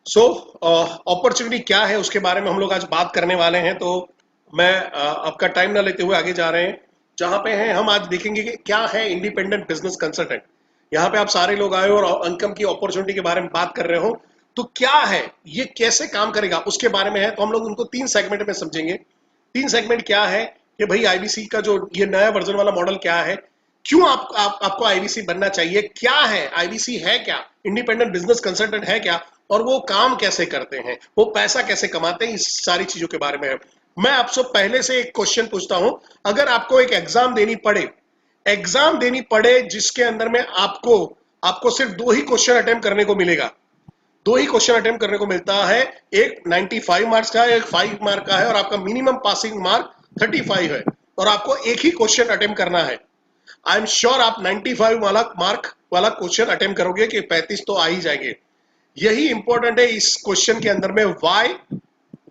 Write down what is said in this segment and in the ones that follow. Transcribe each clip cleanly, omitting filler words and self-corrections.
So opportunity क्या है उसके बारे में हम लोग आज बात करने वाले हैं। तो मैं आपका टाइम ना लेते हुए आगे जा रहे हैं। जहां पे हैं हम आज देखेंगे कि क्या है इंडिपेंडेंट बिजनेस कंसल्टेंट। यहाँ पे आप सारे लोग आए हो और इनकम की अपॉर्चुनिटी के बारे में बात कर रहे हो। तो क्या है, ये कैसे काम करेगा उसके बारे में है। तो हम लोग उनको 3 सेगमेंट में समझेंगे। 3 सेगमेंट क्या है कि भाई आईबीसी का जो ये नया वर्जन वाला मॉडल क्या है, क्यों आपको आईबीसी बनना चाहिए, क्या है आईबीसी, है क्या इंडिपेंडेंट बिजनेस कंसल्टेंट, है क्या, और वो काम कैसे करते हैं, वो पैसा कैसे कमाते हैं, इस सारी चीजों के बारे में है। मैं आपसे पहले से एक क्वेश्चन पूछता हूं। अगर आपको एक एग्जाम देनी पड़े जिसके अंदर में आपको आपको सिर्फ 2 ही क्वेश्चन अटेम्प्ट करने को मिलेगा, 2 ही क्वेश्चन अटेम्प्ट करने को मिलता है। एक 95 मार्क्स का है, एक 5 मार्क का है, और आपका मिनिमम पासिंग मार्क 35 है, और आपको एक ही क्वेश्चन अटेम्प्ट करना है। आई एम श्योर आप 95 वाला मार्क वाला क्वेश्चन अटेम्प्ट करोगे कि 35 तो आ ही जाएंगे। यही इंपॉर्टेंट है इस क्वेश्चन के अंदर में, व्हाई,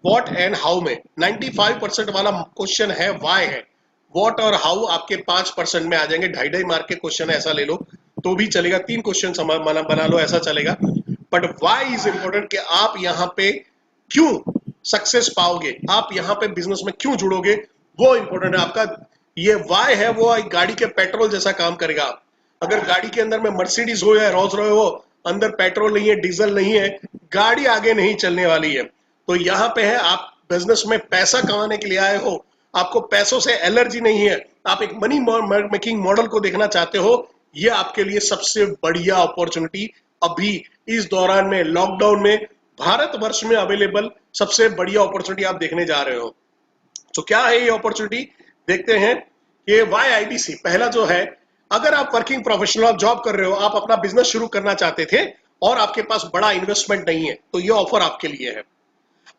व्हाट एंड हाउ में। 95% वाला क्वेश्चन है व्हाई है, व्हाट और हाउ आपके 5% में आ जाएंगे। 2.5 मार्क के क्वेश्चन ऐसा ले लो तो भी चलेगा, 3 क्वेश्चन बना लो ऐसा चलेगा। बट व्हाई इज इंपॉर्टेंट कि आप यहाँ पे क्यों सक्सेस पाओगे, आप यहाँ पे बिजनेस में क्यों जुड़ोगे, वो इंपॉर्टेंट है आपका। ये व्हाई है वो एक गाड़ी के पेट्रोल जैसा काम करेगा। अगर गाड़ी के अंदर में मर्सिडीज हो या रोल्स रॉयस हो, अंदर पेट्रोल नहीं है, डीजल नहीं है, गाड़ी आगे नहीं चलने वाली है। तो यहाँ पे है, आप बिजनेस में पैसा कमाने के लिए आए हो, आपको पैसों से एलर्जी नहीं है, आप एक मनी मेकिंग मॉडल को देखना चाहते हो, ये आपके लिए सबसे बढ़िया अपॉर्चुनिटी अभी इस दौरान में, लॉकडाउन में, भारतवर्ष में अवेलेबल सबसे बढ़िया अपॉर्चुनिटी आप देखने जा रहे हो। तो क्या है ये अपॉर्चुनिटी, देखते हैं। ये वाई आईबीसी पहला जो है, अगर आप वर्किंग प्रोफेशनल, आप जॉब कर रहे हो, आप अपना बिजनेस शुरू करना चाहते थे और आपके पास बड़ा इन्वेस्टमेंट नहीं है, तो ये ऑफर आपके लिए है।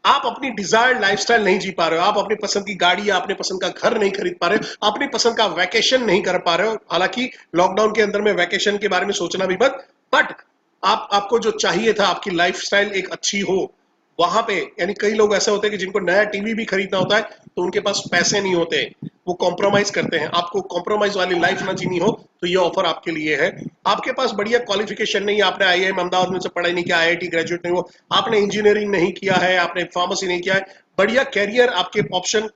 आप अपनी डिजायर्ड लाइफस्टाइल नहीं जी पा रहे हो, आप अपनी पसंद की गाड़ी या अपने पसंद का घर नहीं खरीद पा रहे हो, अपनी पसंद का वैकेशन नहीं कर पा रहे हो। हालांकि लॉकडाउन के अंदर में वैकेशन के बारे में सोचना भी मत, बट आपको जो चाहिए था, आपकी लाइफस्टाइल एक अच्छी हो, वहां पे, यानी कई लोग ऐसे होते हैं कि जिनको नया टीवी भी खरीदना होता है तो उनके पास पैसे नहीं होते, वो कॉम्प्रोमाइज करते हैं। आपको कॉम्प्रोमाइज वाली लाइफ ना जीनी हो तो ये ऑफर आपके लिए है। आपके पास बढ़िया क्वालिफिकेशन नहीं है, आपने आईआईएम अहमदाबाद में से पढ़ाई नहीं किया, आईआईटी ग्रेजुएट नहीं हो, आपने इंजीनियरिंग नहीं किया है, आपने फार्मेसी नहीं किया है, बढ़िया कैरियर आपके ऑप्शन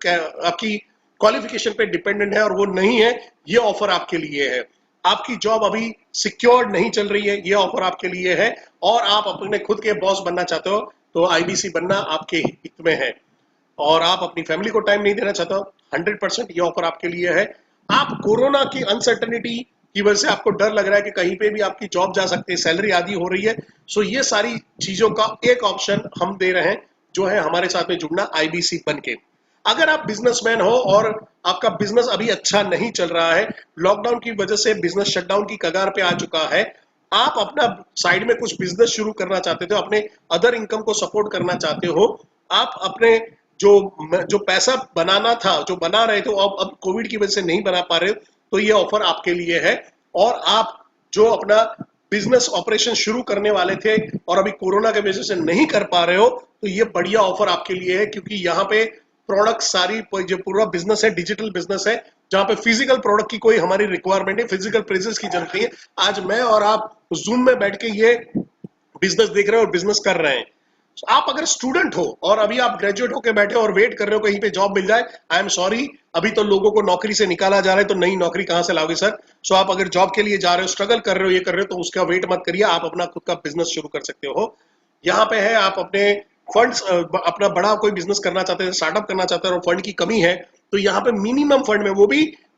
आपकी क्वालिफिकेशन पे डिपेंडेंट है और वो नहीं है, ये ऑफर आपके लिए है। आपकी जॉब अभी सिक्योर नहीं चल रही है, ये ऑफर आपके लिए है। और आप अपने खुद के बॉस बनना चाहते हो तो आईबीसी बनना आपके हित में है। और आप अपनी फैमिली को टाइम नहीं देना चाहते हो, 100% ये ऑफर आपके लिए है। आप कोरोना की अनसर्टनिटी की वजह से आपको डर लग रहा है कि कहीं पे भी आपकी जॉब जा सकती है, सैलरी आधी हो रही है, सो ये सारी चीजों का एक ऑप्शन हम दे रहे हैं, जो है हमारे साथ में जुड़ना आईबीसी बन के। अगर आप बिजनेसमैन हो और आपका बिजनेस अभी अच्छा नहीं चल रहा है, लॉकडाउन की वजह से बिजनेस शटडाउन की कगार पे आ चुका है, आप अपना साइड में कुछ बिजनेस शुरू करना चाहते थे, अपने अदर इनकम को सपोर्ट करना चाहते हो, आप अपने जो जो पैसा बनाना था, जो बना रहे थे, अब कोविड की वजह से नहीं बना पा रहे, तो ये ऑफर आपके लिए है। और आप जो अपना बिजनेस ऑपरेशन शुरू करने वाले थे और अभी कोरोना की वजह से नहीं कर पा रहे हो, तो ये बढ़िया ऑफर आपके लिए है, क्योंकि यहाँ पे प्रोडक्ट सारी, जो पूरा बिजनेस है डिजिटल बिजनेस है, जहां पे फिजिकल प्रोडक्ट की कोई हमारी रिक्वायरमेंट है, फिजिकल प्रेजेंस की जरूरत नहीं है। आज मैं और आप जूम में बैठ के ये बिजनेस देख रहे हो और बिजनेस कर रहे हैं। आप अगर स्टूडेंट हो और अभी आप ग्रेजुएट होकर बैठे हो और वेट कर रहे हो कहीं पे जॉब मिल जाए, आई एम सॉरी, अभी तो लोगों को नौकरी से निकाला जा रहा है, तो नई नौकरी कहां से लाओगे सर। सो आप अगर जॉब के लिए जा रहे हो, स्ट्रगल कर रहे हो, ये कर रहे हो, तो उसका वेट मत करिए, आप अपना खुद का बिजनेस शुरू कर सकते हो। यहाँ पे है, आप अपने फंड्स, अपना बड़ा कोई बिजनेस करना चाहते हैं, स्टार्टअप करना चाहते हैं और फंड की कमी है, तो यहाँ पे मिनिमम फंड में,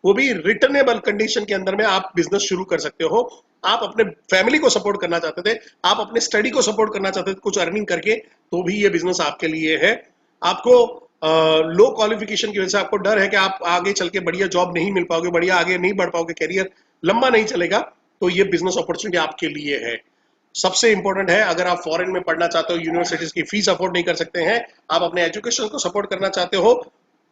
वो भी रिटर्नेबल कंडीशन के अंदर में आप बिजनेस शुरू कर सकते हो। आप अपने फैमिली को सपोर्ट करना चाहते थे, आप अपने स्टडी को सपोर्ट करना चाहते थे कुछ अर्निंग करके, तो भी ये बिजनेस आपके लिए है। आपको लो क्वालिफिकेशन की वजह से आपको डर है कि आप आगे चल के बढ़िया जॉब नहीं मिल पाओगे, बढ़िया आगे नहीं बढ़ पाओगे, कैरियर लंबा नहीं चलेगा, तो ये बिजनेस अपॉर्चुनिटी आपके लिए है। सबसे इंपॉर्टेंट है, अगर आप फॉरेन में पढ़ना चाहते हो, यूनिवर्सिटीज की फीस अफोर्ड नहीं कर सकते हैं, आप अपने एजुकेशन को सपोर्ट करना चाहते हो,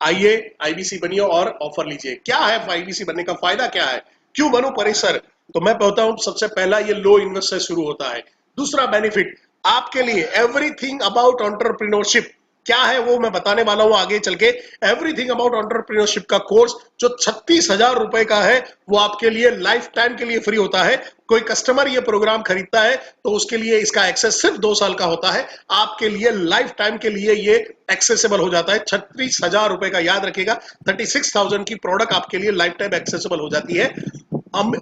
आइए आईबीसी बनिए और ऑफर लीजिए। क्या है आईबीसी बनने का फायदा, क्या है, क्यों बनूं परिसर। तो मैं कहता हूं, सबसे पहला ये लो इन्वेस्ट से शुरू होता है। दूसरा बेनिफिट आपके लिए, एवरीथिंग अबाउट एंटरप्रेन्योरशिप, क्या है वो मैं बताने वाला हूं आगे चल के। एवरीथिंग अबाउट एंटरप्रेन्योरशिप का कोर्स जो 36,000 रुपए का है वो आपके लिए लाइफ टाइम के लिए फ्री होता है। कोई कस्टमर ये प्रोग्राम खरीदता है तो उसके लिए इसका एक्सेस सिर्फ 2 साल का होता है, आपके लिए लाइफ टाइम के लिए ये एक्सेसिबल हो जाता है। 36,000 रुपए का, याद रखिएगा, 36,000 की प्रोडक्ट आपके लिए लाइफ टाइम एक्सेसिबल हो जाती है।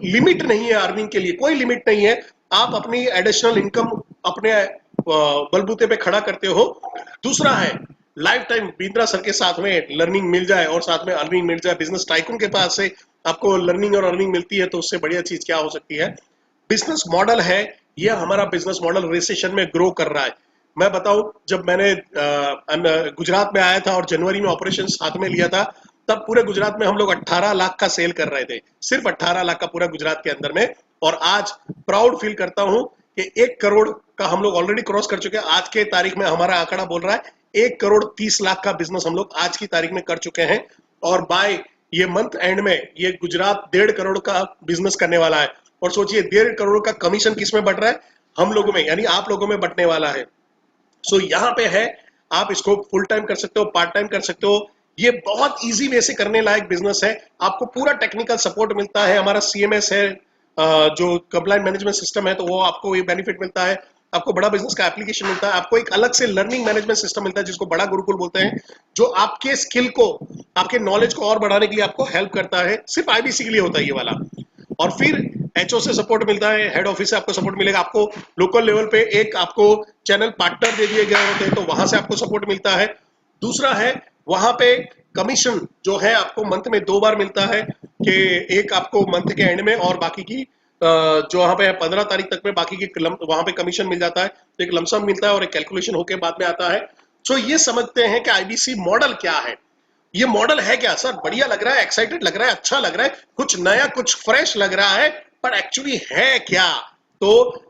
लिमिट नहीं है अर्निंग के लिए, कोई लिमिट नहीं है। आप अपनी एडिशनल इनकम अपने बलबूते पे खड़ा करते हो। दूसरा है लाइफ टाइम बिंद्रा सर के साथ में लर्निंग मिल जाए और साथ में अर्निंग मिल जाए। बिजनेस टाइकून के पास से आपको लर्निंग और अर्निंग मिलती है तो उससे बढ़िया चीज क्या हो सकती है। बिजनेस मॉडल है ये, हमारा बिजनेस मॉडल रिसेशन में ग्रो कर रहा है। मैं बताऊं, जब मैंने गुजरात में आया था और जनवरी में ऑपरेशन हाथ में लिया था, तब पूरे गुजरात में हम लोग 18 लाख का सेल कर रहे थे, सिर्फ 18 लाख का पूरा गुजरात के अंदर में। और आज प्राउड फील करता हूं कि 1 करोड़ का हम लोग ऑलरेडी क्रॉस कर चुके हैं। आज के तारीख में हमारा आंकड़ा बोल रहा है 1 करोड़ 30 लाख का बिजनेस हम लोग आज की तारीख में कर चुके हैं। और बाय ये मंथ एंड में ये गुजरात 1.5 करोड़ का बिजनेस करने वाला है। और सोचिए 1.5 करोड़ का कमीशन किस में बट रहा है, हम लोगों में, यानी आप लोगों में बटने वाला है। सो यहाँ पे है, आप इसको फुल टाइम कर सकते हो, पार्ट टाइम कर सकते हो। ये बहुत इजी वे से करने लायक बिजनेस है। आपको पूरा टेक्निकल सपोर्ट मिलता है, हमारा सीएमएस है, जो कंप्लाइंट मैनेजमेंट सिस्टम है, तो वो आपको ये बेनिफिट मिलता है। आपको बड़ा बिजनेस का एप्लीकेशन मिलता है, आपको एक अलग से लर्निंग मैनेजमेंट सिस्टम मिलता है जिसको बड़ा गुरुकुल बोलते हैं, जो आपके स्किल को, आपके नॉलेज को और बढ़ाने के लिए आपको हेल्प करता है। सिर्फ आईबीसी के लिए होता है ये वाला। और फिर एचओ से सपोर्ट मिलता है, हेड ऑफिस से आपको सपोर्ट मिलेगा। आपको लोकल लेवल पे एक आपको चैनल पार्टनर दे दिए गए होते हैं तो वहां से आपको सपोर्ट मिलता है। दूसरा है वहां पे कमीशन जो है आपको मंथ में 2 बार मिलता है, कि एक आपको मंथ के एंड में और बाकी की जो वहां पे 15 तारीख तक में बाकी की वहां पे कमीशन मिल जाता है। तो एक लमसम मिलता है और एक कैलकुलेशन होके बाद में आता है। सो ये समझते हैं कि आईबीसी मॉडल क्या है। ये मॉडल है क्या सर, बढ़िया लग रहा है, एक्साइटेड लग रहा है, अच्छा लग रहा है, कुछ नया कुछ फ्रेश लग रहा है, पर एक्चुअली है क्या। तो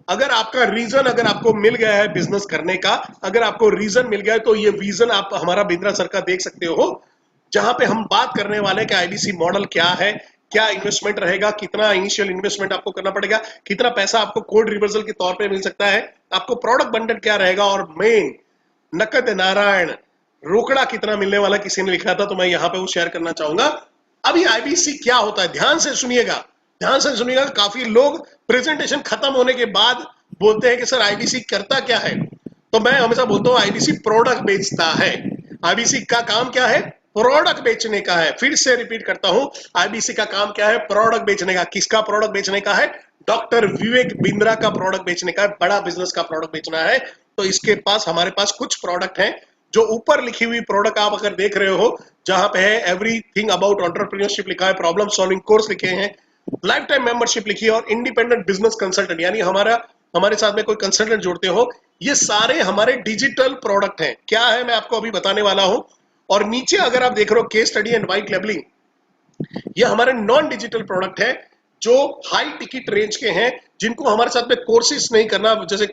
अगर आपका रीजन, अगर आपको मिल गया है बिजनेस करने का, अगर आपको रीजन मिल गया है, तो ये विजन आप हमारा बिंद्रा सर का देख सकते हो, जहां पे हम बात करने वाले कि आईबीसी मॉडल क्या है, क्या इन्वेस्टमेंट रहेगा, कितना इनिशियल इन्वेस्टमेंट आपको करना पड़ेगा, कितना पैसा आपको कोड रिवर्सल के तौर पे मिल सकता है, आपको प्रोडक्ट बंडल क्या रहेगा, और मेन नकद नारायण रोकड़ा कितना मिलने वाला, किसी ने लिखा था तो मैं यहाँ पे वो शेयर करना चाहूंगा। अभी आईबीसी क्या होता है, ध्यान से सुनिएगा, ध्यान से सुनिएगा। काफी लोग प्रेजेंटेशन खत्म होने के बाद बोलते हैं कि सर आईबीसी करता क्या है, तो मैं हमेशा बोलता हूँ आईबीसी प्रोडक्ट बेचता है। आईबीसी का काम क्या है, प्रोडक्ट बेचने का है। फिर से रिपीट करता हूं, आईबीसी का काम क्या है, प्रोडक्ट बेचने का। किसका प्रोडक्ट बेचने का है, डॉक्टर विवेक बिंद्रा का प्रोडक्ट बेचने का है, बड़ा बिजनेस का प्रोडक्ट बेचना है। तो इसके पास, हमारे पास कुछ प्रोडक्ट हैं, जो ऊपर लिखी हुई प्रोडक्ट आप अगर देख रहे हो, जहां पे है एवरीथिंग अबाउट एंटरप्रेन्योरशिप लिखा है, प्रॉब्लम सॉल्विंग कोर्स लिखे हैं, लाइफ टाइम मेंबरशिप लिखी है, और इंडिपेंडेंट बिजनेस कंसल्टेंट, यानी हमारे साथ में कोई कंसल्टेंट जोड़ते हो, ये सारे हमारे डिजिटल प्रोडक्ट हैं। क्या है मैं आपको अभी बताने वाला हूं। और नीचे अगर आप देख रहे हो case study and white labelling, ये हमारे नॉन डिजिटल प्रोडक्ट है, जो हाई टिकट रेंज के हैं, जिनको हमारे साथ में कोर्सेस नहीं करना, जैसे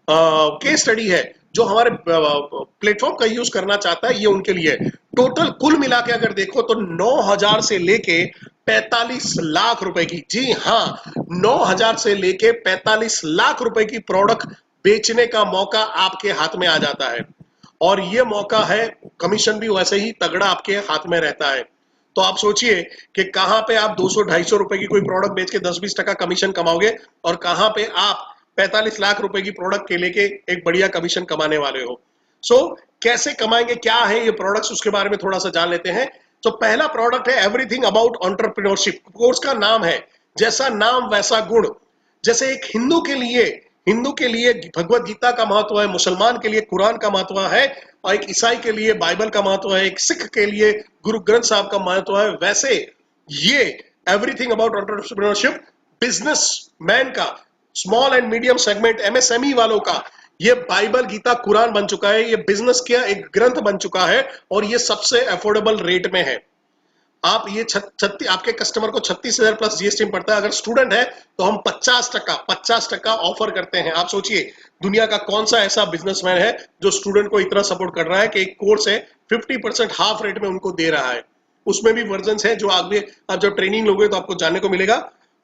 केस स्टडी है, जो हमारे प्लेटफॉर्म का यूज करना चाहता है, ये उनके लिए। टोटल कुल मिला के अगर देखो तो 9,000 से लेके 45 लाख रुपए की, जी हाँ, 9,000 से लेके 45 लाख रुपए की प्रोडक्ट बेचने का मौका आपके हाथ में आ जाता है। और ये मौका है, कमीशन भी वैसे ही तगड़ा आपके हाथ में रहता है। तो आप सोचिए कि कहां पे आप 200-250 रुपए की कोई प्रोडक्ट बेच के 10-20% कमीशन कमाओगे, और कहां पे आप 45 लाख रुपए की प्रोडक्ट के लेके एक बढ़िया कमीशन कमाने वाले हो। सो कैसे कमाएंगे, क्या है ये प्रोडक्ट्स, उसके बारे में थोड़ा सा जान लेते हैं। तो पहला प्रोडक्ट है एवरीथिंग अबाउट एंटरप्रेन्योरशिप। कोर्स का नाम है जैसा नाम वैसा गुण। जैसे एक हिंदू के लिए भगवत गीता का महत्व है, मुसलमान के लिए कुरान का महत्व है, और एक ईसाई के लिए बाइबल का महत्व है, एक सिख के लिए गुरु ग्रंथ साहब का महत्व है, वैसे ये everything about entrepreneurship businessman का, small and medium segment, MSME वालों का, ये बाइबल गीता कुरान बन चुका है। ये बिजनेस का एक ग्रंथ बन चुका है, और ये सबसे अफोर्डेबल रेट में है। आप ये आपके कस्टमर को 36,000 प्लस जीएसटी में पड़ता है। अगर स्टूडेंट है तो हम 50% ऑफर करते हैं। आप सोचिए दुनिया का कौन सा ऐसा बिजनेसमैन है जो स्टूडेंट को इतना सपोर्ट कर रहा है कि एक कोर्स है 50% हाफ रेट में उनको दे रहा है। उसमें भी वर्जन है जो आगे आप जब ट्रेनिंग लोगे तो आपको जानने को मिलेगा।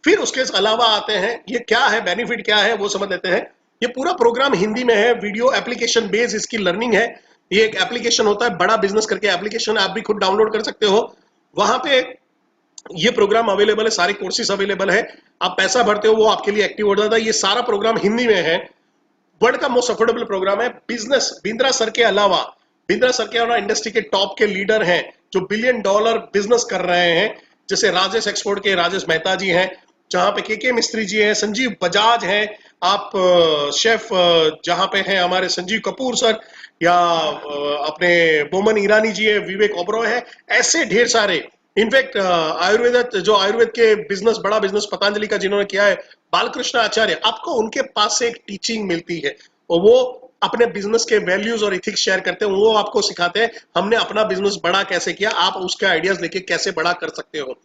फिर उसके अलावा आते हैं, ये क्या है, बेनिफिट क्या है वो समझ लेते हैं। ये पूरा प्रोग्राम हिंदी में है, वीडियो एप्लीकेशन बेस्ड इसकी लर्निंग है। ये एक एप्लीकेशन होता है, बड़ा बिजनेस करके एप्लीकेशन, आप भी खुद डाउनलोड कर सकते हो। वहां पे ये प्रोग्राम अवेलेबल है, सारे कोर्सेज अवेलेबल है। आप पैसा भरते हो, वो आपके लिए एक्टिव हो जाता है। ये सारा प्रोग्राम हिंदी में है। वर्ल्ड का मोस्ट अफोर्डेबल प्रोग्राम है। बिजनेस बिंद्रा सर के अलावा, बिंद्रा सर के अलावा इंडस्ट्री के टॉप के लीडर हैं जो $1 बिलियन बिजनेस कर रहे हैं, जैसे राजेश एक्सपोर्ट के राजेश मेहता जी हैं, जहां पे के मिस्त्री जी हैं, संजीव बजाज हैं, आप शेफ जहां पे हैं हमारे संजीव कपूर सर, या अपने बोमन ईरानी जी है, विवेक ओबरॉय है, ऐसे ढेर सारे। इनफैक्ट आयुर्वेद, जो आयुर्वेद के बिजनेस, बड़ा बिजनेस पतंजलि का जिन्होंने किया है, बालकृष्ण आचार्य, आपको उनके पास से एक टीचिंग मिलती है और वो अपने बिजनेस के वैल्यूज और इथिक्स शेयर करते हैं। वो आपको सिखाते हैं हमने अपना बिजनेस बड़ा कैसे किया, आप उसके आइडियाज लेके कैसे बड़ा कर सकते हो।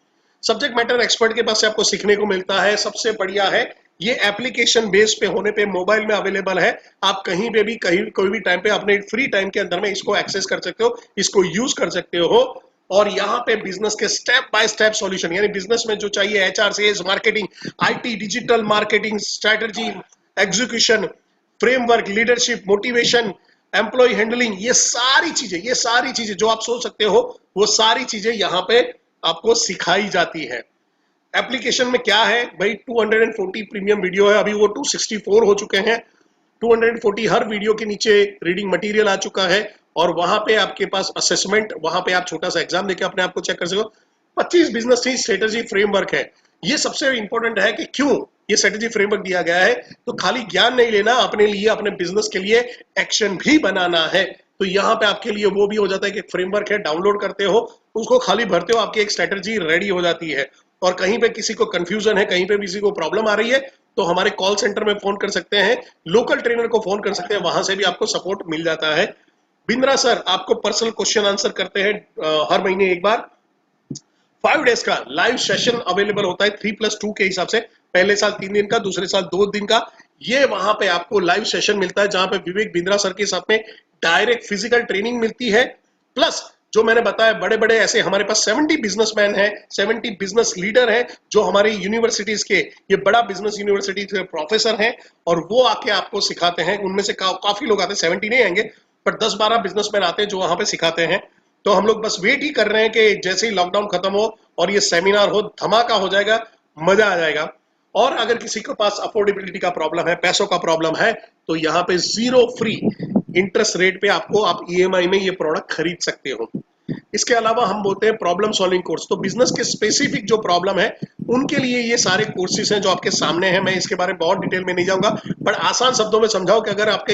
सब्जेक्ट मैटर एक्सपर्ट के पास से आपको सीखने को मिलता है। सबसे बढ़िया है ये एप्लीकेशन बेस पे होने पे मोबाइल में अवेलेबल है। आप कहीं पे भी, कहीं कोई भी टाइम पे अपने फ्री टाइम के अंदर में इसको एक्सेस कर सकते हो, इसको यूज कर सकते हो। और यहाँ पे बिजनेस के स्टेप बाय स्टेप सॉल्यूशन, यानी बिजनेस में जो चाहिए, HR, sales, marketing, IT, digital marketing, strategy, execution, framework, leadership, motivation, employ handling, ये सारी चीजें जो आप सोच सकते हो, वो सारी चीजें यहाँ पे आपको सिखाई जाती है। एप्लीकेशन में क्या है भाई, 240 प्रीमियम वीडियो है, अभी वो 264 हो चुके हैं। 240 हर वीडियो के नीचे रीडिंग मटेरियल आ चुका है, और वहां पे आपके पास असेसमेंट, वहां पे आप छोटा सा एग्जाम देके अपने आप को चेक कर सकते हो। 25 बिजनेस स्ट्रेटेजी फ्रेमवर्क है। ये सबसे इंपॉर्टेंट है कि क्यों ये स्ट्रेटेजी फ्रेमवर्क दिया गया है, तो खाली ज्ञान नहीं लेना, अपने लिए, अपने बिजनेस के लिए एक्शन भी बनाना है। तो यहाँ पे आपके लिए वो भी हो जाता है कि फ्रेमवर्क है, डाउनलोड करते हो, उसको खाली भरते हो, आपकी एक स्ट्रेटेजी रेडी हो जाती है। और कहीं पे किसी को कंफ्यूजन है, कहीं पे किसी को प्रॉब्लम आ रही है, तो हमारे कॉल सेंटर में फोन कर सकते हैं, लोकल ट्रेनर को फोन कर सकते हैं, वहां से भी आपको सपोर्ट मिल जाता है। बिंद्रा सर आपको पर्सनल क्वेश्चन आंसर करते हैं हर महीने एक बार। 5 डेज का लाइव सेशन अवेलेबल होता है 3+2 के हिसाब से। पहले साल 3 दिन का, दूसरे साल 2 दिन का। ये वहां पे आपको लाइव सेशन मिलता है, जहां पे विवेक बिंद्रा सर के साथ में डायरेक्ट फिजिकल ट्रेनिंग मिलती है। प्लस जो मैंने बताया, बड़े बड़े ऐसे हमारे पास 70 बिजनेसमैन हैं, 70 बिजनेस लीडर हैं, जो हमारी यूनिवर्सिटीज के, ये बड़ा बिजनेस यूनिवर्सिटी के प्रोफेसर हैं, और वो आके आपको सिखाते हैं। उनमें से काफी लोग आते हैं, 70 नहीं आएंगे, पर 10-12 बिजनेसमैन आते हैं जो वहां पे सिखाते हैं। तो हम लोग बस वेट ही कर रहे हैं कि जैसे ही लॉकडाउन खत्म हो और ये सेमिनार हो, धमाका हो जाएगा, मजा आ जाएगा। और अगर किसी के पास अफोर्डेबिलिटी का प्रॉब्लम है, पैसों का प्रॉब्लम है, तो यहाँ पे 0 फ्री इंटरेस्ट रेट पे आपको, आप ईएमआई में ये प्रोडक्ट खरीद सकते हो। इसके अलावा हम बोलते हैं प्रॉब्लम सॉल्विंग कोर्स। तो बिजनेस के स्पेसिफिक जो प्रॉब्लम है, उनके लिए ये सारे कोर्सेज हैं जो आपके सामने हैं। मैं इसके बारे में बहुत डिटेल में नहीं जाऊंगा, पर आसान शब्दों में समझाओ कि अगर आप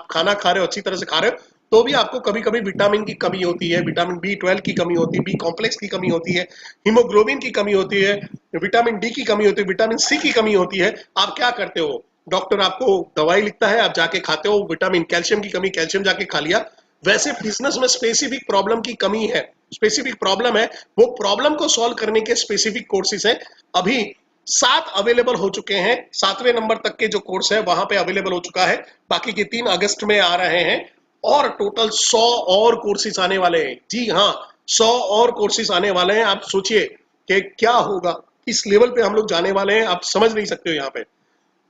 खाना खा रहे हो, अच्छी तरह से खा रहे हो, तो भी आपको कभी कभी विटामिन की कमी होती है, विटामिन B12 की कमी होती है, बी कॉम्प्लेक्स की कमी होती है, हीमोग्लोबिन की कमी होती है, विटामिन डी की कमी होती है, विटामिन सी की कमी होती है। आप क्या करते हो, डॉक्टर आपको दवाई लिखता है, आप जाके खाते हो। विटामिन, कैल्शियम की कमी, कैल्शियम जाके खा लिया। वैसे बिजनेस में स्पेसिफिक प्रॉब्लम की कमी है, स्पेसिफिक प्रॉब्लम है, वो प्रॉब्लम को सॉल्व करने के स्पेसिफिक कोर्सेज हैं। अभी 7 अवेलेबल हो चुके हैं, 7वें नंबर तक के जो कोर्स है वहां पे अवेलेबल हो चुका है। बाकी के 3 अगस्त में आ रहे हैं, और टोटल 100 और कोर्सेज आने वाले हैं। जी हाँ, 100 और कोर्सेज आने वाले हैं। आप सोचिए कि क्या होगा, इस लेवल पे हम लोग जाने वाले हैं, आप समझ नहीं सकते हो। यहाँ पे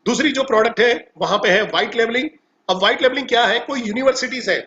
दूसरी जो प्रोडक्ट है वहां पे है व्हाइट लेवलिंग। अब व्हाइट लेवलिंग क्या है, कोई यूनिवर्सिटीज है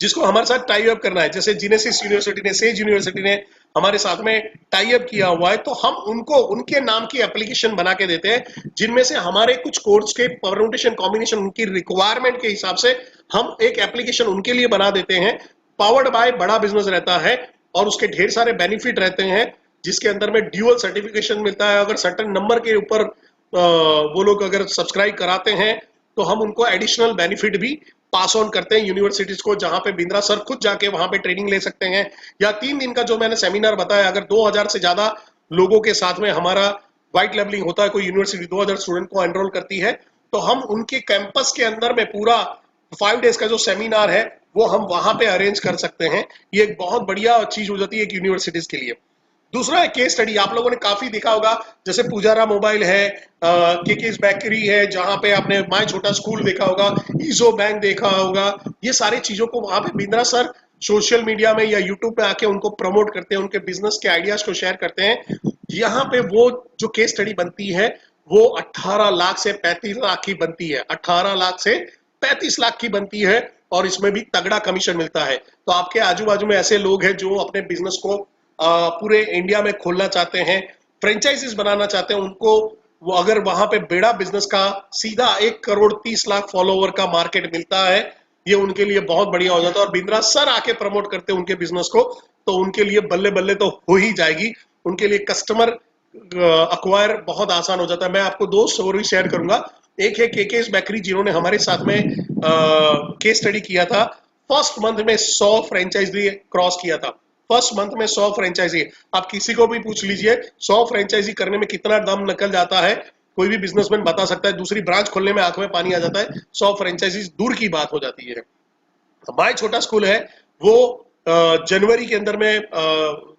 जिसको हमारे साथ टाई अप करना है, जैसे जिनेसिस यूनिवर्सिटी ने, सेज यूनिवर्सिटी ने हमारे साथ में टाई अप किया हुआ है, तो हम उनको उनके नाम की एप्लीकेशन बना के देते हैं, जिनमें से हमारे कुछ कोर्स के परम्यूटेशन कॉम्बिनेशन, उनकी रिक्वायरमेंट के हिसाब से हम एक एप्लीकेशन उनके लिए बना देते हैं। पावर्ड बाय बड़ा बिजनेस रहता है, और उसके ढेर सारे बेनिफिट रहते हैं, जिसके अंदर में ड्यूअल सर्टिफिकेशन मिलता है। अगर सर्टेन नंबर के ऊपर वो लोग अगर सब्सक्राइब कराते हैं, तो हम उनको एडिशनल बेनिफिट भी पास ऑन करते हैं यूनिवर्सिटीज को, जहां पे बिंद्रा सर खुद जाके वहां पे ट्रेनिंग ले सकते हैं। या 3 दिन का जो मैंने सेमिनार बताया, अगर 2000 से ज्यादा लोगों के साथ में हमारा व्हाइट लेवलिंग होता है, कोई यूनिवर्सिटी 2000 स्टूडेंट को एनरोल करती है, तो हम उनके कैंपस के अंदर में पूरा 5 डेज का जो सेमिनार है वो हम वहां पे अरेंज कर सकते हैं। ये एक बहुत बढ़िया चीज हो जाती है एक यूनिवर्सिटीज के लिए। दूसरा है केस स्टडी। आप लोगों ने काफी देखा होगा, जैसे पुजारा मोबाइल है, केकेस बेकरी है, जहां पे आपने माय छोटा स्कूल देखा होगा, ईजो बैंक देखा होगा। ये सारी चीजों को वहां पे बिंद्रा सर सोशल मीडिया में या यूट्यूब पे आके उनको प्रमोट करते हैं, उनके बिजनेस के आइडियाज को शेयर करते हैं। यहाँ पे वो जो केस स्टडी बनती है वो 18 लाख से 35 लाख की बनती है, 18 लाख से 35 लाख की बनती है। और इसमें भी तगड़ा कमीशन मिलता है। तो आपके आजू बाजू में ऐसे लोग हैं जो अपने बिजनेस को पूरे इंडिया में खोलना चाहते हैं, फ्रेंचाइजीज बनाना चाहते हैं, उनको वो अगर वहां पे बेड़ा बिजनेस का सीधा 1 करोड़ 30 लाख फॉलोवर का मार्केट मिलता है, ये उनके लिए बहुत बढ़िया हो जाता है। और बिंद्रा सर आके प्रमोट करते हैं उनके बिजनेस को, तो उनके लिए बल्ले बल्ले तो हो ही जाएगी, उनके लिए कस्टमर अक्वायर बहुत आसान हो जाता है। मैं आपको 2 स्टोरी शेयर करूंगा। एक है केकेस बेकरी, जिन्होंने हमारे साथ में केस स्टडी किया था। फर्स्ट मंथ में 100 फ्रेंचाइजी क्रॉस किया था। फर्स्ट मंथ में 100 फ्रेंचाइजी। आप किसी को भी पूछ लीजिए 100 फ्रेंचाइजी करने में कितना दम निकल जाता है, कोई भी बिजनेसमैन बता सकता है। दूसरी ब्रांच खोलने में आंख में पानी आ जाता है, 100 फ्रेंचाइजी दूर की बात हो जाती है। माय छोटा स्कूल है, वो जनवरी के अंदर में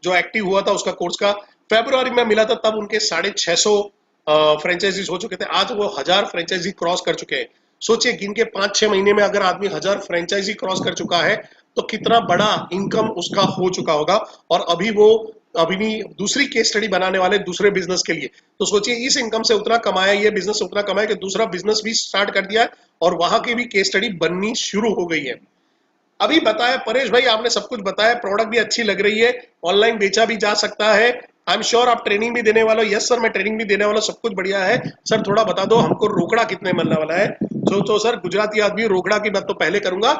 जो एक्टिव हुआ था उसका कोर्स का, फरवरी में मिला था, तब उनके 650 फ्रेंचाइजीज हो चुके थे। आज वो 1000 फ्रेंचाइजी क्रॉस कर चुके हैं। सोचिए गिन के 5-6 महीने में अगर आदमी 1000 फ्रेंचाइजी क्रॉस कर चुका है तो कितना बड़ा इनकम उसका हो चुका होगा। और अभी वो नहीं दूसरी केस स्टडी बनाने वाले दूसरे बिजनेस के लिए। तो सोचिए इस इनकम से उतना कमाया, ये बिजनेस से उतना कमाया कि दूसरा बिजनेस भी स्टार्ट कर दिया है और वहां की भी केस स्टडी बननी शुरू हो गई है। अभी बताया परेश भाई, आपने सब कुछ बताया, प्रोडक्ट भी अच्छी लग रही है, ऑनलाइन बेचा भी जा सकता है, आई एम श्योर आप ट्रेनिंग भी देने वाले हो। यस सर, मैं ट्रेनिंग भी देने वाला, सब कुछ बढ़िया है। सर थोड़ा बता दो हमको रोकड़ा कितने मिलने वाला है। तो सर गुजराती आदमी, रोकड़ा की बात तो पहले करूंगा।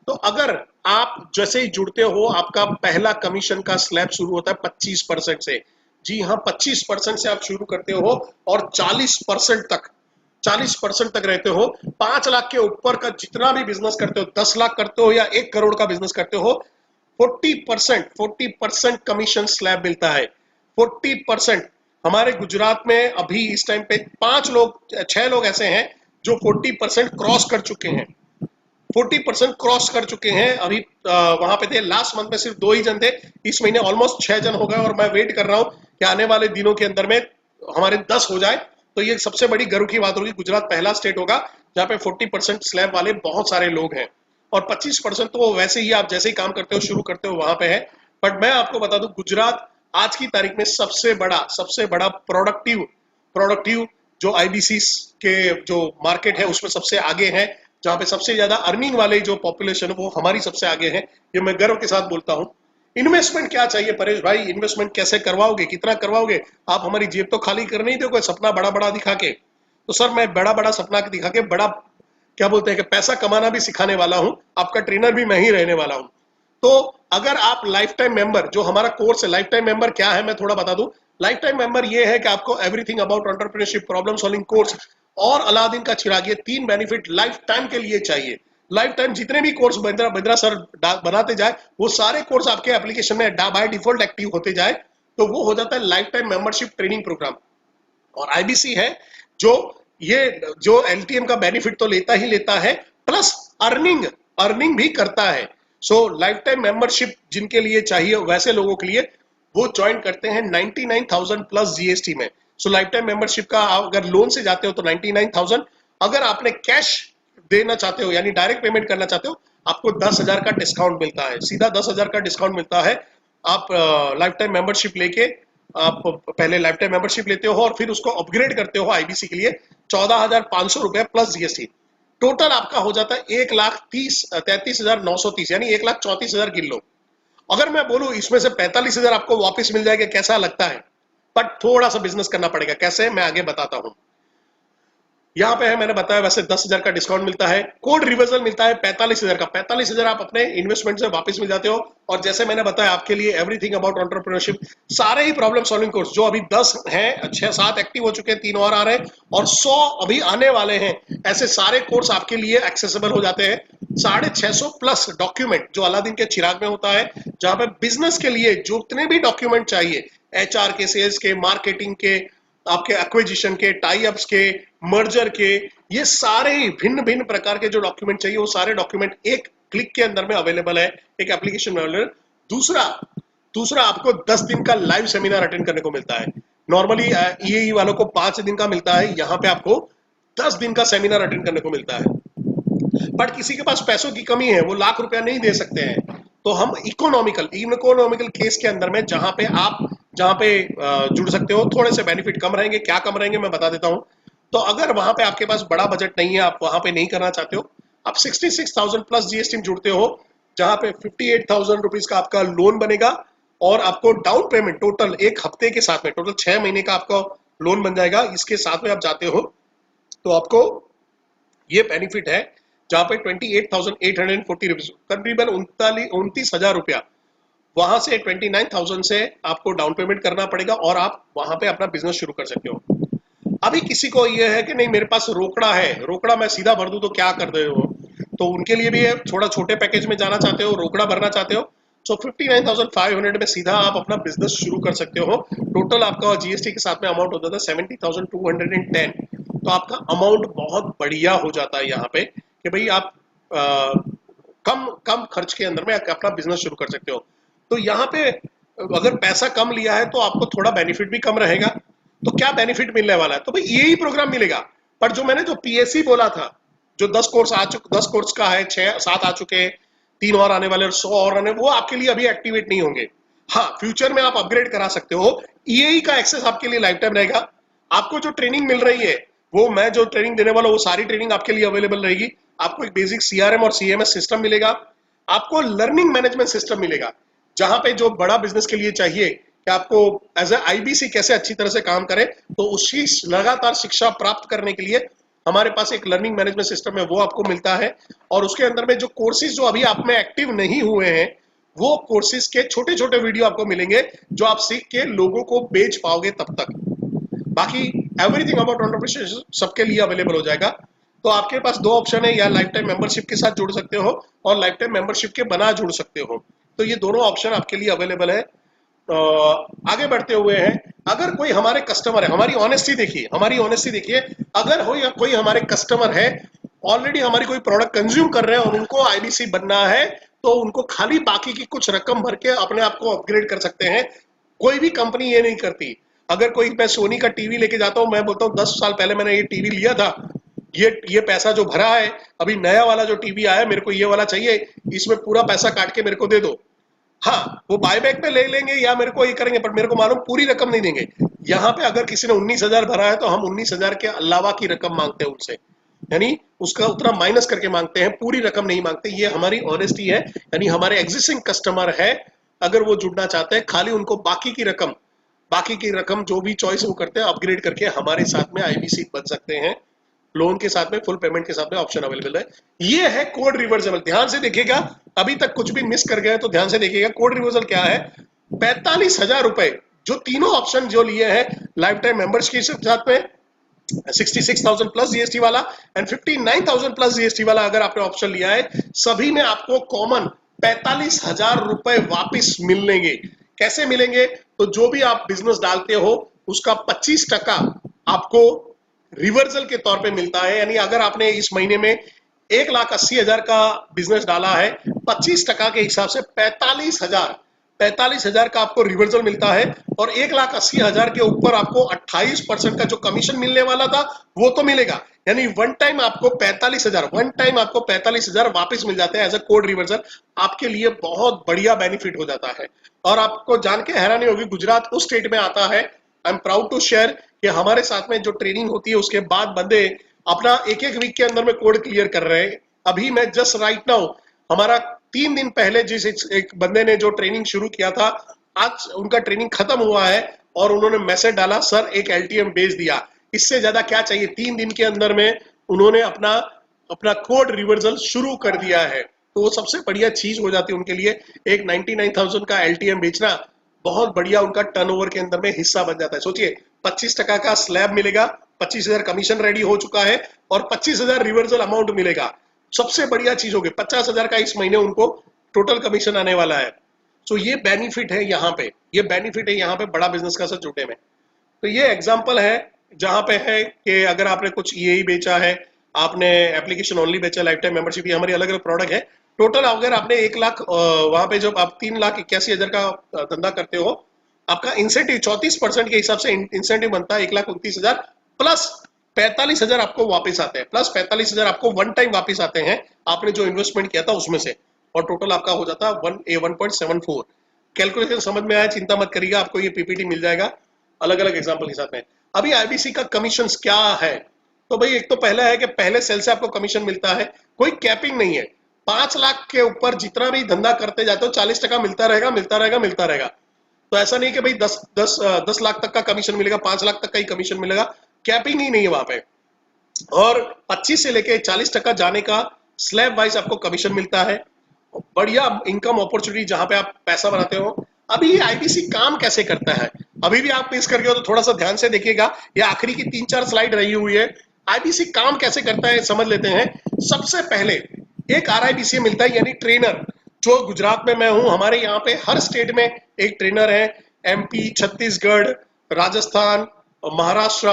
तो अगर आप जैसे ही जुड़ते हो, आपका पहला कमीशन का स्लैब शुरू होता है 25% से। जी हाँ, 25% से आप शुरू करते हो और 40% तक रहते हो। 5 लाख के ऊपर का जितना भी बिजनेस करते हो, 10 लाख करते हो या 1 करोड़ का बिजनेस करते हो, 40% कमीशन स्लैब मिलता है। 40%। हमारे गुजरात में अभी इस टाइम पे 6 लोग ऐसे हैं जो 40% क्रॉस कर चुके हैं। 40% क्रॉस कर चुके हैं। अभी वहां पे थे, लास्ट मंथ में सिर्फ 2 ही जन थे, इस महीने ऑलमोस्ट 6 जन हो गए। और मैं वेट कर रहा हूं कि आने वाले दिनों के अंदर में हमारे 10 हो जाए, तो ये सबसे बड़ी गर्व की बात होगी। गुजरात पहला स्टेट होगा जहां पे 40% स्लैब वाले बहुत सारे लोग हैं। और 25% तो वैसे ही आप जैसे ही काम करते हो, शुरू करते हो, वहां पे है। बट मैं आपको बता दूं, गुजरात आज की तारीख में सबसे बड़ा प्रोडक्टिव जो आईबीसी के जो मार्केट है उसमें सबसे आगे है, जहां पे सबसे ज्यादा अर्निंग वाले जो पॉपुलेशन है वो हमारी सबसे आगे है। ये मैं गर्व के साथ बोलता हूं। इन्वेस्टमेंट क्या चाहिए परेश भाई, इन्वेस्टमेंट कैसे करवाओगे, कितना करवाओगे? आप हमारी जेब तो खाली कर नहीं दोगे सपना बड़ा बड़ा दिखा के। तो सर मैं बड़ा बड़ा सपना दिखा के बड़ा क्या बोलते हैं कि पैसा कमाना भी सिखाने वाला हूं, आपका ट्रेनर भी मैं ही रहने वाला हूं। तो अगर आप लाइफ टाइम मेंबर, जो हमारा कोर्स है, लाइफ टाइम मेंबर क्या है मैं थोड़ा बता दूं। लाइफ टाइम मेंबर ये है कि आपको everything about entrepreneurship, problem solving course और अलादीन का चिराग, ये 3 बेनिफिट लाइफ टाइम के लिए चाहिए। लाइफ टाइम जितने भी कोर्स बिंद्रा सर बनाते जाए, वो सारे कोर्स आपके एप्लीकेशन में बाय डिफॉल्ट एक्टिव होते जाए, तो वो हो जाता है life time membership training program. और आईबीसी है जो ये जो एलटीएम का बेनिफिट तो लेता ही लेता है, प्लस अर्निंग भी करता है। सो लाइफ टाइम मेंबरशिप जिनके लिए चाहिए, वैसे लोगों के लिए वो ज्वाइन करते हैं 99,000 प्लस जीएसटी में। सो लाइफ टाइम मेंबरशिप का अगर लोन से जाते हो तो 99,000, अगर आपने कैश देना चाहते हो यानी डायरेक्ट पेमेंट करना चाहते हो, आपको 10,000 का डिस्काउंट मिलता है, सीधा 10,000 का डिस्काउंट मिलता है। आप लाइफ टाइम मेंबरशिप लेके, आप पहले लाइफ टाइम मेंबरशिप लेते हो और फिर उसको अपग्रेड करते हो आईबीसी के लिए, 14,500 रुपए प्लस जीएसटी। टोटल आपका हो जाता है 1,33,930, यानी 1,34,000 गिन लो। अगर मैं बोलूं इसमें से 45,000 आपको वापस मिल जाएगा, कैसा लगता है? बट थोड़ा सा बिजनेस करना पड़ेगा, कैसे मैं आगे बताता हूं। यहाँ पे है, मैंने बताया वैसे 10,000 का डिस्काउंट मिलता है, कोड रिवर्सल मिलता है 45,000 का। 45,000 आप अपने इन्वेस्टमेंट से वापस मिल जाते हो। और जैसे मैंने बताया आपके लिए एवरीथिंग अबाउट एंटरप्रेन्योरशिप, सारे ही प्रॉब्लम सॉल्विंग कोर्स जो अभी 10 हैं, 6-7 एक्टिव हो चुके हैं, 3 और आ रहे हैं और 100 अभी आने वाले हैं। ऐसे सारे कोर्स आपके लिए एक्सेसिबल हो जाते हैं। 650 प्लस डॉक्यूमेंट जो अलादीन के चिराग में होता है, जहां पे बिजनेस के लिए जितने भी डॉक्यूमेंट चाहिए, एचआर के, सेल्स के, मार्केटिंग के, आपके एक्विजिशन के, टाई अप्स के, मर्जर के, ये सारे भिन्न भिन्न प्रकार के जो डॉक्यूमेंट चाहिए, वो सारे डॉक्यूमेंट एक क्लिक के अंदर में अवेलेबल है, एक एप्लीकेशन में अवेलेबल। दूसरा आपको 10 दिन का लाइव सेमिनार अटेंड करने को मिलता है। नॉर्मली ईएई वालों को 5 दिन का मिलता है, यहाँ पे आपको 10 दिन का सेमिनार अटेंड करने को मिलता है। बट किसी के पास पैसों की कमी है, वो लाख रुपया नहीं दे सकते हैं, तो हम इकोनॉमिकल केस के अंदर में जहां पे जुड़ सकते हो, थोड़े से बेनिफिट कम रहेंगे। क्या कम रहेंगे मैं बता देता हूं। तो अगर वहां पे आपके पास बड़ा बजट नहीं है, आप वहां पे नहीं करना चाहते हो, आप 66,000 प्लस जीएसटी में जुड़ते हो, जहां पे 58,000 रुपीज का आपका लोन बनेगा और आपको डाउन पेमेंट टोटल एक हफ्ते के साथ में टोटल 6 महीने का आपका लोन बन जाएगा। इसके साथ में आप जाते हो तो आपको ये बेनिफिट है, जहां पे 28,840 रुपीज करीबन 29,000 रुपया वहां से 29,000 से आपको डाउन पेमेंट करना पड़ेगा और आप वहां पे अपना बिजनेस शुरू कर सकते हो। अभी किसी को ये है कि नहीं मेरे पास रोकड़ा है, रोकड़ा मैं सीधा भर दूं तो क्या कर रहे हो, तो उनके लिए भी थोड़ा छोटे पैकेज में जाना चाहते हो, रोकड़ा भरना चाहते हो, तो 59,500 में सीधा आप अपना बिजनेस शुरू कर सकते हो। टोटल आपका जीएसटी के साथ में अमाउंट हो जाता है 70,210। तो आपका अमाउंट बहुत बढ़िया हो जाता है यहाँ पे कि भाई आप कम कम खर्च के अंदर में अपना बिजनेस शुरू कर सकते हो। तो यहाँ पे अगर पैसा कम लिया है तो आपको थोड़ा बेनिफिट भी कम रहेगा। तो क्या बेनिफिट मिलने वाला है, तो भाई यही प्रोग्राम मिलेगा। पर जो मैंने जो पीएससी बोला था, जो 10 कोर्स का है, 6-7 आ चुके हैं, 3 और आने वाले और 100 और आने, वो आपके लिए अभी एक्टिवेट नहीं होंगे। हाँ, फ्यूचर में आप अपग्रेड करा सकते हो। ईएई का एक्सेस आपके लिए लाइफ टाइम रहेगा। आपको जो ट्रेनिंग मिल रही है, वो मैं जो ट्रेनिंग देने वाला हूँ, वो सारी ट्रेनिंग आपके लिए अवेलेबल रहेगी। आपको एक बेसिक सीआरएम और सीएमएस सिस्टम मिलेगा, आपको लर्निंग मैनेजमेंट सिस्टम मिलेगा, जहां पे जो बड़ा बिजनेस के लिए चाहिए कि आपको एज ए आईबीसी कैसे अच्छी तरह से काम करे, तो उसकी लगातार शिक्षा प्राप्त करने के लिए हमारे पास एक लर्निंग मैनेजमेंट सिस्टम है, वो आपको मिलता है। और उसके अंदर में जो कोर्सेज जो अभी आप में एक्टिव नहीं हुए हैं, वो कोर्सेज के छोटे छोटे वीडियो आपको मिलेंगे, जो आप सीख के लोगों को बेच पाओगे तब तक। बाकी एवरीथिंग अबाउट एंटरप्रेन्योरशिप सबके लिए अवेलेबल हो जाएगा। तो आपके पास दो ऑप्शन है, या लाइफ टाइम मेंबरशिप के साथ जुड़ सकते हो और लाइफ टाइम मेंबरशिप के बना जुड़ सकते हो। तो ये दोनों ऑप्शन आपके लिए अवेलेबल है। आगे बढ़ते हुए हैं, अगर कोई हमारे कस्टमर है, हमारी ऑनेस्टी देखिए, अगर हो या कोई हमारे कस्टमर है, ऑलरेडी हमारी कोई प्रोडक्ट कंज्यूम कर रहे हैं और उनको आईबीसी बनना है, तो उनको खाली बाकी की कुछ रकम भर के अपने आप को अपग्रेड कर सकते हैं। कोई भी कंपनी ये नहीं करती। अगर कोई, मैं सोनी का टीवी लेके जाता हूं, मैं बोलता हूँ 10 साल पहले मैंने ये टीवी लिया था, ये पैसा जो भरा है, अभी नया वाला जो टीवी आया मेरे को ये वाला चाहिए, इसमें पूरा पैसा काट के मेरे को दे दो। हाँ, वो बायबैक में ले लेंगे या मेरे को ये करेंगे, पर मेरे को मालूम पूरी रकम नहीं देंगे। यहाँ पे अगर किसी ने 19,000 भरा है तो हम 19,000 के अलावा की रकम मांगते हैं उनसे, यानी उसका उतना माइनस करके मांगते हैं, पूरी रकम नहीं मांगते। ये हमारी ऑनेस्टी है। यानी हमारे एग्जिस्टिंग कस्टमर है, अगर वो जुड़ना चाहते हैं, खाली उनको बाकी की रकम जो भी चॉइस वो करते हैं, अपग्रेड करके हमारे साथ में आईबीसी बन सकते हैं। लोन के साथ में, फुल पेमेंट के साथ में ऑप्शन अवेलेबल है। ये है कोड रिवर्सबल। ध्यान से देखिएगा, अभी तक कुछ भी मिस कर गए तो ध्यान से देखिएगा। कोड रिवर्सल क्या है? 45,000 रुपए, जो तीनों ऑप्शन जो लिए हैं लाइफ टाइम मेंबर्स के साथ में, 66,000 प्लस जीएसटी वाला एंड 59,000 प्लस जीएसटी वाला, अगर आपने ऑप्शन लिया है, सभी में आपको कॉमन 45,000 रुपए वापिस मिलेंगे। कैसे मिलेंगे? तो जो भी आप बिजनेस डालते हो उसका 25% आपको रिवर्सल के तौर पे मिलता है। यानी अगर आपने इस महीने में 1,80,000 का बिजनेस डाला है, 25% के हिसाब से 45,000 का आपको रिवर्सल मिलता है। और 1,80,000 के ऊपर आपको 28% का जो कमीशन मिलने वाला था वो तो मिलेगा। यानी वन टाइम आपको 45,000 वापस मिल जाते हैं एज अ कोड रिवर्सल। आपके लिए बहुत बढ़िया बेनिफिट हो जाता है। और आपको जान के हैरानी होगी, गुजरात उस स्टेट में आता है, I am proud to share, कि हमारे साथ में जो ट्रेनिंग होती है उसके बाद बंदे अपना एक वीक के अंदर में कोड क्लियर कर रहे हैं। अभी मैं जस्ट राइट नाउ, हमारा 3 दिन पहले जिस एक बंदे ने जो ट्रेनिंग शुरू किया था, आज उनका ट्रेनिंग खत्म हुआ है और उन्होंने मैसेज डाला, सर एक एलटीएम भेज दिया। इससे ज्यादा क्या चाहिए? 3 दिन के अंदर में उन्होंने अपना कोड रिवर्सल शुरू कर दिया है। तो वो सबसे बढ़िया चीज हो जाती है उनके लिए। एक 99,000 का एलटीएम बेचना बहुत बढ़िया उनका टर्नओवर के अंदर में हिस्सा बन जाता है। सोचिए, 25% का स्लैब मिलेगा, 25,000 कमीशन रेडी हो चुका है और 25,000 रिवर्सल अमाउंट मिलेगा। सबसे बढ़िया चीज होगी, 50,000 का इस महीने उनको टोटल कमीशन आने वाला है। तो ये बेनिफिट है यहाँ पे, बड़ा बिजनेस का साथ जुटे में। तो ये एग्जांपल है जहां पे है कि अगर आपने कुछ ईएई बेचा है, आपने एप्लीकेशन ओनली बेचा, लाइफ टाइम मेंबरशिप, ये हमारी अलग अलग प्रोडक्ट है। टोटल अगर आपने 1 लाख, वहां पे जब आप 3,81,000 का धंधा करते हो, आपका इंसेंटिव 34% के हिसाब से इंसेंटिव बनता है 1,29,000 प्लस 45,000 आपको वापस आते हैं, प्लस 45,000 आपको वन टाइम वापस आते हैं आपने जो इन्वेस्टमेंट किया था उसमें से। और टोटल आपका हो जाता है 1.74। कैलकुलेशन समझ में आया? चिंता मत करिएगा, आपको ये पीपीटी मिल जाएगा अलग अलग एग्जाम्पल के साथ में। अभी आईबीसी का कमीशन क्या है? तो भाई एक तो पहला है कि पहले सेल से आपको कमीशन मिलता है। कोई कैपिंग नहीं है। 5 लाख के ऊपर जितना भी धंधा करते जाते हो 40% मिलता रहेगा, मिलता रहेगा, मिलता रहेगा। तो ऐसा नहीं कि भाई 10 लाख तक का कमीशन मिलेगा, 5 लाख तक का ही कमीशन मिलेगा, कैपिंग ही नहीं है वहां पे। और 25 से लेके 40% जाने का स्लैब वाइज आपको कमीशन मिलता है। बढ़िया इनकम अपॉर्चुनिटी जहां पे आप पैसा बनाते हो। अभी ये आईबीसी काम कैसे करता है, अभी भी आप मिस कर गए हो तो थोड़ा सा ध्यान से देखिएगा, ये आखिरी की 3-4 स्लाइड रही हुई है। आईबीसी काम कैसे करता है समझ लेते हैं। सबसे पहले एक आरआईबीसी मिलता है, यानी ट्रेनर। जो गुजरात में मैं हूं, हमारे यहाँ पे हर स्टेट में एक ट्रेनर है। MP, Chhattisgarh, Rajasthan, Maharashtra,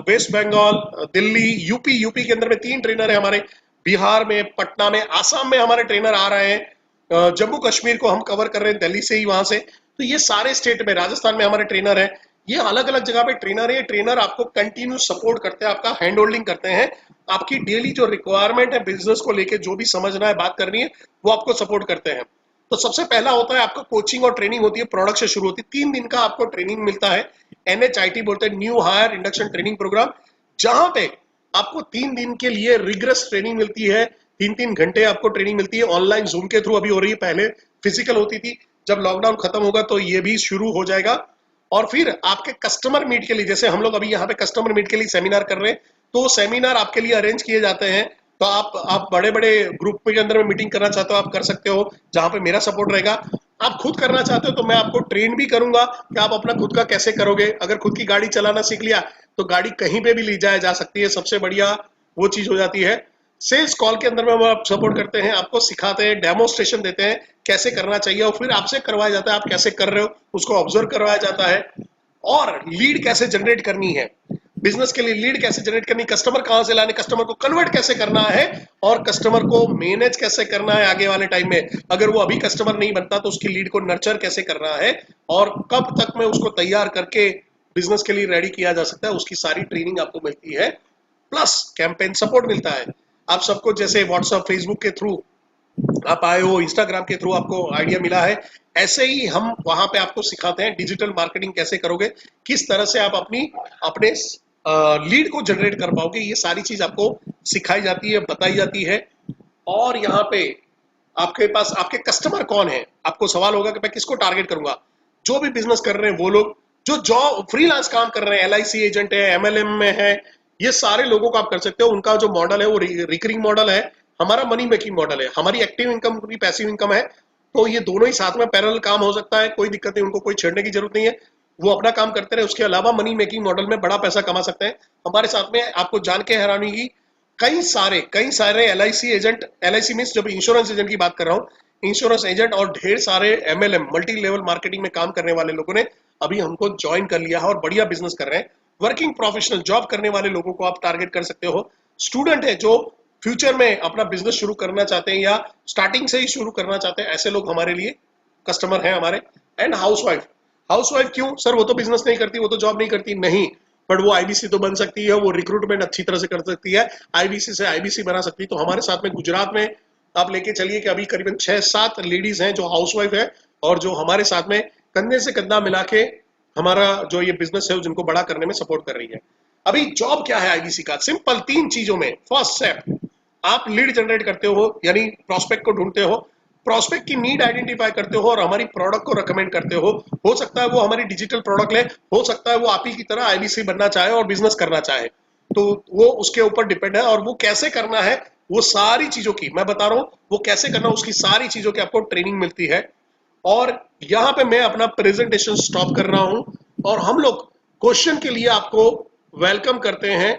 West Bengal, Delhi, UP. UP के अंदर में 3 ट्रेनर है हमारे। बिहार में, पटना में, आसाम में हमारे ट्रेनर आ रहे हैं। जम्मू कश्मीर को हम कवर कर रहे हैं दिल्ली से ही, वहां से। तो ये सारे स्टेट में, राजस्थान में हमारे ट्रेनर है। ये अलग अलग जगह पे ट्रेनर है। ट्रेनर आपको कंटिन्यू सपोर्ट करते हैं, आपका हैंड होल्डिंग करते हैं। आपकी डेली जो रिक्वायरमेंट है बिजनेस को लेके, जो भी समझना है, बात करनी है, वो आपको सपोर्ट करते हैं। तो सबसे पहला होता है आपका कोचिंग और ट्रेनिंग होती है, प्रोडक्ट से शुरू होती है। 3 दिन का आपको ट्रेनिंग मिलता है। एनएचआईटी बोलते हैं, new hire induction training program, जहां पे आपको 3 दिन के लिए रिगरस ट्रेनिंग मिलती है। 3-3 घंटे आपको ट्रेनिंग मिलती है। ऑनलाइन जूम के थ्रू अभी हो रही है, पहले फिजिकल होती थी। जब लॉकडाउन खत्म होगा तो ये भी शुरू हो जाएगा। और फिर आपके कस्टमर मीट के लिए, जैसे हम लोग अभी यहाँ पे कस्टमर मीट के लिए सेमिनार कर रहे हैं, तो सेमिनार आपके लिए अरेंज किए जाते हैं। तो आप बड़े बड़े ग्रुप के अंदर में मीटिंग करना चाहते हो, आप कर सकते हो, जहां पे मेरा सपोर्ट रहेगा। आप खुद करना चाहते हो तो मैं आपको ट्रेन भी करूंगा कि आप अपना खुद का कैसे करोगे। अगर खुद की गाड़ी चलाना सीख लिया तो गाड़ी कहीं पे भी ले जाया जा सकती है, सबसे बढ़िया वो चीज हो जाती है। सेल्स कॉल के अंदर में वो आप सपोर्ट करते हैं, आपको सिखाते हैं, डेमोस्ट्रेशन देते हैं कैसे करना चाहिए, और फिर आपसे करवाया जाता है, आप कैसे कर रहे हो उसको ऑब्जर्व करवाया जाता है। और लीड कैसे जनरेट करनी है, बिजनेस के लिए लीड कैसे जनरेट करनी, कस्टमर कहां से लाने, कस्टमर को कन्वर्ट कैसे करना है, और कस्टमर को मैनेज कैसे करना है आगे वाले टाइम में। अगर वो अभी कस्टमर नहीं बनता तो उसकी लीड को नर्चर कैसे करना है, और कब तक में उसको तैयार करके बिजनेस के लिए रेडी किया जा सकता है, उसकी सारी ट्रेनिंग आपको मिलती है। प्लस कैंपेन सपोर्ट मिलता है। आप सबको जैसे व्हाट्सएप, फेसबुक के थ्रू आप आए हो, इंस्टाग्राम के थ्रू आपको आइडिया मिला है, ऐसे ही हम वहां पे आपको सिखाते हैं डिजिटल मार्केटिंग कैसे करोगे, किस तरह से आप अपने लीड को जनरेट कर पाओगे। ये सारी चीज आपको सिखाई जाती है, बताई जाती है। और यहाँ पे आपके पास आपके कस्टमर कौन है, आपको सवाल होगा कि मैं किसको टारगेट करूंगा। जो भी बिजनेस कर रहे हैं वो लोग, जो जॉब फ्रीलांस काम कर रहे हैं, एलआईसी एजेंट है, एमएलएम में है, ये सारे लोगों को आप कर सकते हो। उनका जो मॉडल है वो रिकरिंग मॉडल है, हमारा मनी मेकिंग मॉडल है। हमारी एक्टिव इनकम भी पैसिव इनकम है, तो ये दोनों ही साथ में पैरेलल काम हो सकता है, कोई दिक्कत नहीं, उनको कोई छेड़ने की जरूरत नहीं है, वो अपना काम करते रहे। उसके अलावा मनी मेकिंग मॉडल में बड़ा पैसा कमा सकते हैं हमारे साथ में। आपको जान के हैरानी होगी, कई सारे एलआईसी एजेंट, एलआईसी मींस जब इंश्योरेंस एजेंट की बात कर रहा हूँ, इंश्योरेंस एजेंट और ढेर सारे एमएलएम, मल्टी लेवल मार्केटिंग में काम करने वाले लोगों ने अभी हमको ज्वाइन कर लिया है और बढ़िया बिजनेस कर रहे हैं। वर्किंग प्रोफेशनल, जॉब करने वाले लोगों को आप टारगेट कर सकते हो। स्टूडेंट है जो फ्यूचर में अपना बिजनेस शुरू करना चाहते हैं या स्टार्टिंग से ही शुरू करना चाहते हैं, ऐसे लोग हमारे लिए कस्टमर हैं हमारे। एंड हाउसवाइफ, हाउसवाइफ क्यों सर, वो तो बिजनेस नहीं करती, वो तो जॉब नहीं करती, नहीं, बट वो आईबीसी तो बन सकती है, वो रिक्रूटमेंट अच्छी तरह से कर सकती है, आईबीसी से आईबीसी बना सकती है। तो हमारे साथ में गुजरात में आप लेके चलिए कि अभी करीबन 6-7 लेडीज हैं जो हाउसवाइफ है, और जो हमारे साथ में कंधे से कंधा मिला के हमारा जो ये बिजनेस है जिनको बड़ा करने में सपोर्ट कर रही है। अभी जॉब क्या है आईबीसी का, सिंपल 3 चीजों में। फर्स्ट स्टेप, आप लीड जनरेट करते हो, यानी प्रोस्पेक्ट को ढूंढते हो, प्रोस्पेक्ट की नीड आइडेंटिफाई करते हो और हमारी प्रोडक्ट को रेकमेंड करते हो सकता है वो हमारी डिजिटल प्रोडक्ट ले, हो सकता है वो आप ही की तरह आईबीसी बनना चाहे और बिजनेस करना चाहे, तो वो उसके ऊपर डिपेंड है। और वो कैसे करना है, वो सारी चीजों की मैं बता रहा हूं, वो कैसे करना उसकी सारी चीजों की आपको ट्रेनिंग मिलती है। और यहाँ पे मैं अपना प्रेजेंटेशन स्टॉप कर रहा हूं, और हम लोग क्वेश्चन के लिए आपको वेलकम करते हैं।